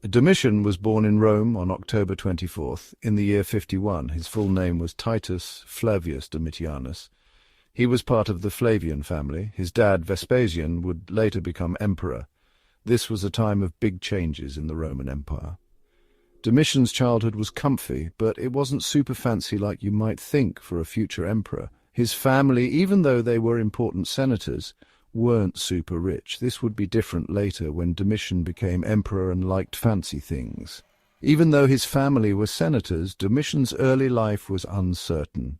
Domitian was born in Rome on October 24th, in the year 51. His full name was Titus Flavius Domitianus. He was part of the Flavian family. His dad, Vespasian, would later become emperor. This was a time of big changes in the Roman Empire. Domitian's childhood was comfy, but it wasn't super fancy like you might think for a future emperor. His family, even though they were important senators, weren't super rich. This would be different later when Domitian became emperor and liked fancy things. Even though his family were senators, Domitian's early life was uncertain.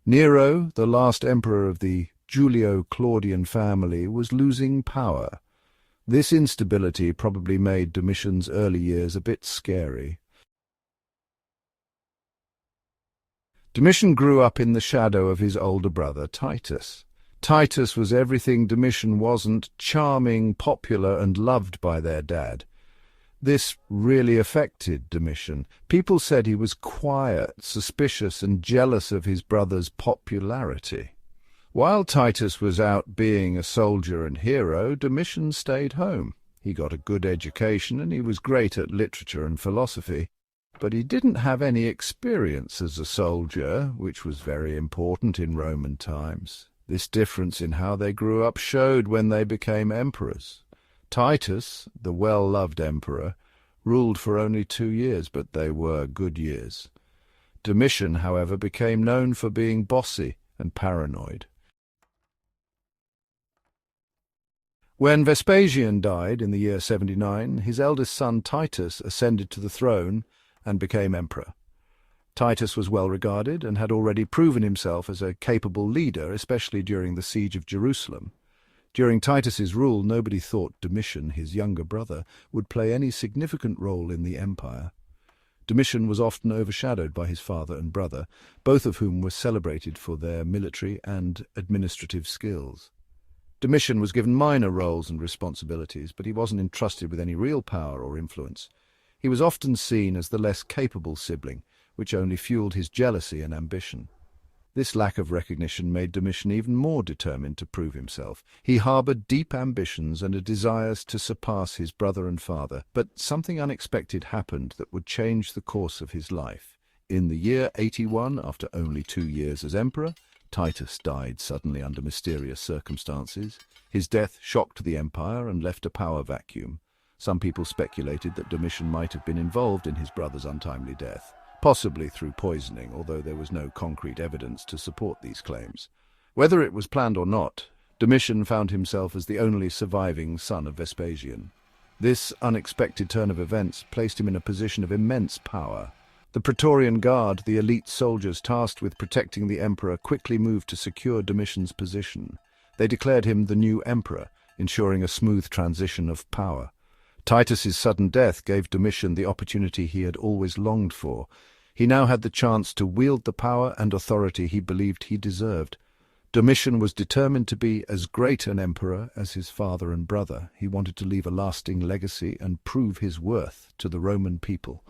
Nero, the last emperor of the Julio-Claudian family, was losing power. This instability probably made Domitian's early years a bit scary. Domitian grew up in the shadow of his older brother, Titus. Titus was everything Domitian wasn't: charming, popular, and loved by their dad. This really affected Domitian. People said he was quiet, suspicious, and jealous of his brother's popularity. While Titus was out being a soldier and hero, Domitian stayed home. He got a good education and he was great at literature and philosophy. But he didn't have any experience as a soldier, which was very important in Roman times. This difference in how they grew up showed when they became emperors. Titus, the well-loved emperor, ruled for only 2 years, but they were good years. Domitian, however, became known for being bossy and paranoid. When Vespasian died in the year 79, his eldest son Titus ascended to the throne and became emperor. Titus was well regarded and had already proven himself as a capable leader, especially during the siege of Jerusalem. During Titus's rule, nobody thought Domitian, his younger brother, would play any significant role in the empire. Domitian was often overshadowed by his father and brother, both of whom were celebrated for their military and administrative skills. Domitian was given minor roles and responsibilities, but he wasn't entrusted with any real power or influence. He was often seen as the less capable sibling, which only fueled his jealousy and ambition. This lack of recognition made Domitian even more determined to prove himself. He harbored deep ambitions and a desire to surpass his brother and father, but something unexpected happened that would change the course of his life. In the year 81, after only 2 years as emperor, Titus died suddenly under mysterious circumstances. His death shocked the empire and left a power vacuum. Some people speculated that Domitian might have been involved in his brother's untimely death, possibly through poisoning, although there was no concrete evidence to support these claims. Whether it was planned or not, Domitian found himself as the only surviving son of Vespasian. This unexpected turn of events placed him in a position of immense power. The Praetorian Guard, the elite soldiers tasked with protecting the emperor, quickly moved to secure Domitian's position. They declared him the new emperor, ensuring a smooth transition of power. Titus's sudden death gave Domitian the opportunity he had always longed for. He now had the chance to wield the power and authority he believed he deserved. Domitian was determined to be as great an emperor as his father and brother. He wanted to leave a lasting legacy and prove his worth to the Roman people.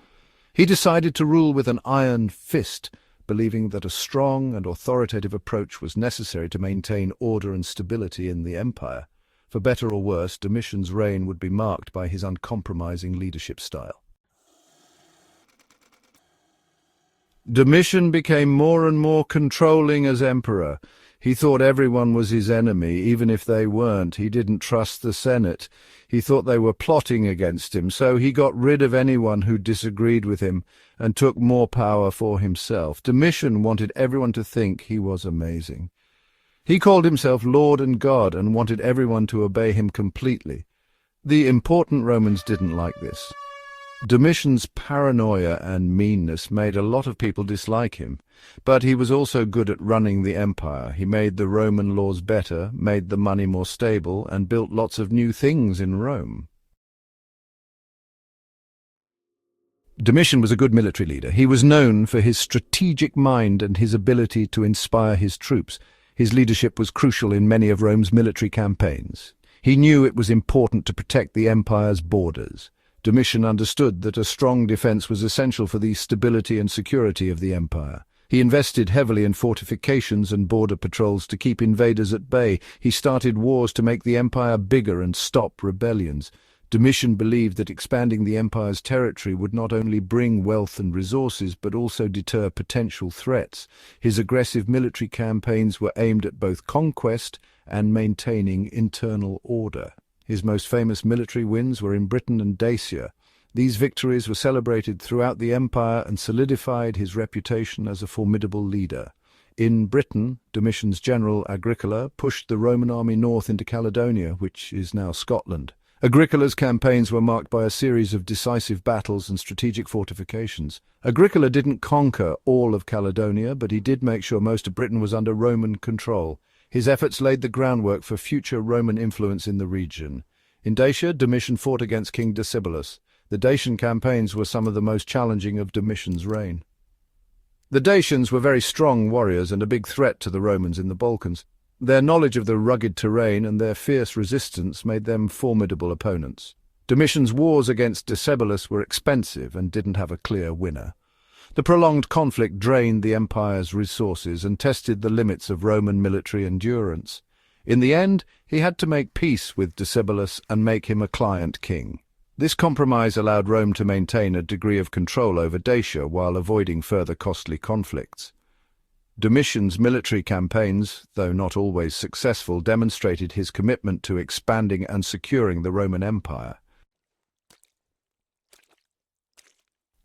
He decided to rule with an iron fist, believing that a strong and authoritative approach was necessary to maintain order and stability in the empire. For better or worse, Domitian's reign would be marked by his uncompromising leadership style. Domitian became more and more controlling as emperor. He thought everyone was his enemy, even if they weren't. He didn't trust the Senate. He thought they were plotting against him, so he got rid of anyone who disagreed with him and took more power for himself. Domitian wanted everyone to think he was amazing. He called himself Lord and God and wanted everyone to obey him completely. The important Romans didn't like this. Domitian's paranoia and meanness made a lot of people dislike him, but he was also good at running the empire. He made the Roman laws better, made the money more stable, and built lots of new things in Rome. Domitian was a good military leader. He was known for his strategic mind and his ability to inspire his troops. His leadership was crucial in many of Rome's military campaigns. He knew it was important to protect the empire's borders. Domitian understood that a strong defense was essential for the stability and security of the empire. He invested heavily in fortifications and border patrols to keep invaders at bay. He started wars to make the empire bigger and stop rebellions. Domitian believed that expanding the empire's territory would not only bring wealth and resources but also deter potential threats. His aggressive military campaigns were aimed at both conquest and maintaining internal order. His most famous military wins were in Britain and Dacia. These victories were celebrated throughout the empire and solidified his reputation as a formidable leader. In Britain, Domitian's general Agricola pushed the Roman army north into Caledonia, which is now Scotland. Agricola's campaigns were marked by a series of decisive battles and strategic fortifications. Agricola didn't conquer all of Caledonia, but he did make sure most of Britain was under Roman control. His efforts laid the groundwork for future Roman influence in the region. In Dacia, Domitian fought against King Decebalus. The Dacian campaigns were some of the most challenging of Domitian's reign. The Dacians were very strong warriors and a big threat to the Romans in the Balkans. Their knowledge of the rugged terrain and their fierce resistance made them formidable opponents. Domitian's wars against Decebalus were expensive and didn't have a clear winner. The prolonged conflict drained the empire's resources and tested the limits of Roman military endurance. In the end, he had to make peace with Decebalus and make him a client king. This compromise allowed Rome to maintain a degree of control over Dacia while avoiding further costly conflicts. Domitian's military campaigns, though not always successful, demonstrated his commitment to expanding and securing the Roman Empire.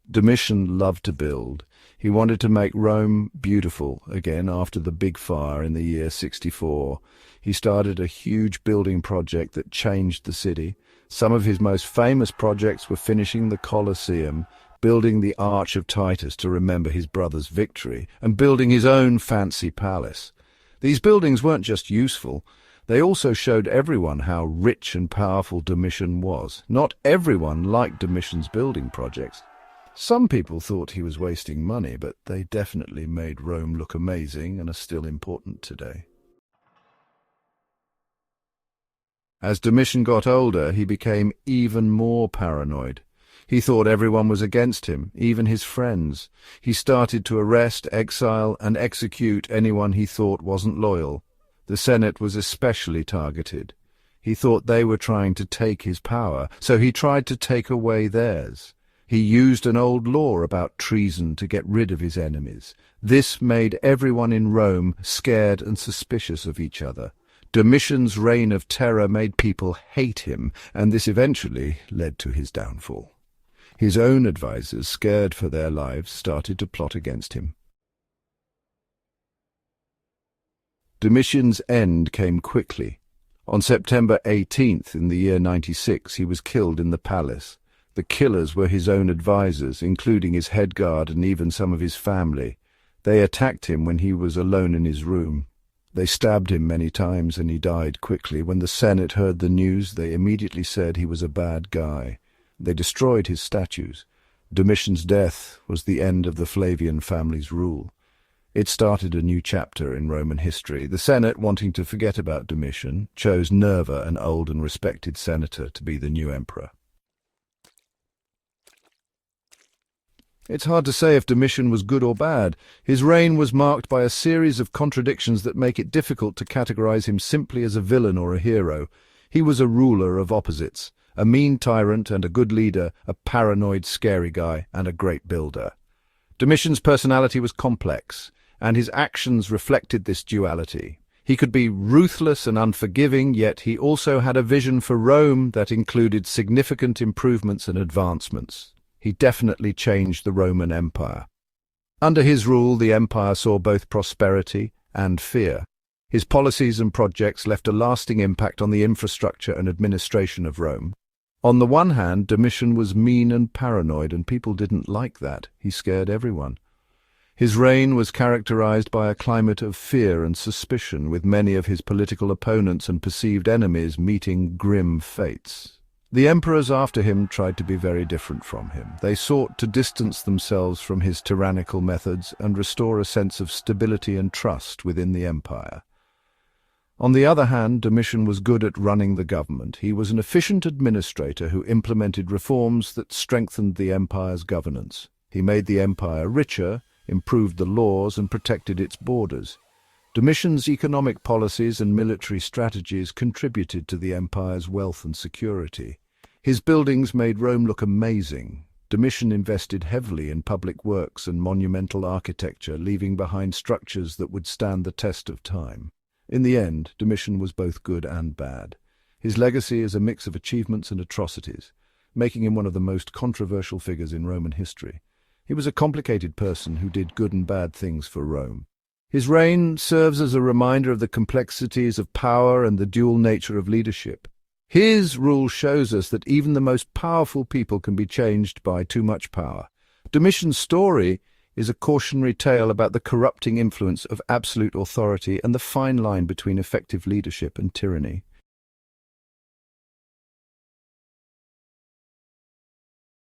Domitian loved to build. He wanted to make Rome beautiful again after the big fire in the year 64. He started a huge building project that changed the city. Some of his most famous projects were finishing the Colosseum, building the Arch of Titus to remember his brother's victory, and building his own fancy palace. These buildings weren't just useful, they also showed everyone how rich and powerful Domitian was. Not everyone liked Domitian's building projects. Some people thought he was wasting money, but they definitely made Rome look amazing and are still important today. As Domitian got older, he became even more paranoid. He thought everyone was against him, even his friends. He started to arrest, exile, and execute anyone he thought wasn't loyal. The Senate was especially targeted. He thought they were trying to take his power, so he tried to take away theirs. He used an old law about treason to get rid of his enemies. This made everyone in Rome scared and suspicious of each other. Domitian's reign of terror made people hate him, and this eventually led to his downfall. His own advisors, scared for their lives, started to plot against him. Domitian's end came quickly. On September 18th in the year 96, he was killed in the palace. The killers were his own advisors, including his head guard and even some of his family. They attacked him when he was alone in his room. They stabbed him many times and he died quickly. When the Senate heard the news, they immediately said he was a bad guy. They destroyed his statues. Domitian's death was the end of the Flavian family's rule. It started a new chapter in Roman history. The Senate, wanting to forget about Domitian, chose Nerva, an old and respected senator, to be the new emperor. It's hard to say if Domitian was good or bad. His reign was marked by a series of contradictions that make it difficult to categorize him simply as a villain or a hero. He was a ruler of opposites, a mean tyrant and a good leader, a paranoid, scary guy, and a great builder. Domitian's personality was complex, and his actions reflected this duality. He could be ruthless and unforgiving, yet he also had a vision for Rome that included significant improvements and advancements. He definitely changed the Roman Empire. Under his rule, the empire saw both prosperity and fear. His policies and projects left a lasting impact on the infrastructure and administration of Rome. On the one hand, Domitian was mean and paranoid, and people didn't like that. He scared everyone. His reign was characterized by a climate of fear and suspicion, with many of his political opponents and perceived enemies meeting grim fates. The emperors after him tried to be very different from him. They sought to distance themselves from his tyrannical methods and restore a sense of stability and trust within the empire. On the other hand, Domitian was good at running the government. He was an efficient administrator who implemented reforms that strengthened the empire's governance. He made the empire richer, improved the laws, and protected its borders. Domitian's economic policies and military strategies contributed to the empire's wealth and security. His buildings made Rome look amazing. Domitian invested heavily in public works and monumental architecture, leaving behind structures that would stand the test of time. In the end, Domitian was both good and bad. His legacy is a mix of achievements and atrocities, making him one of the most controversial figures in Roman history. He was a complicated person who did good and bad things for Rome. His reign serves as a reminder of the complexities of power and the dual nature of leadership. His rule shows us that even the most powerful people can be changed by too much power. Domitian's story is a cautionary tale about the corrupting influence of absolute authority and the fine line between effective leadership and tyranny.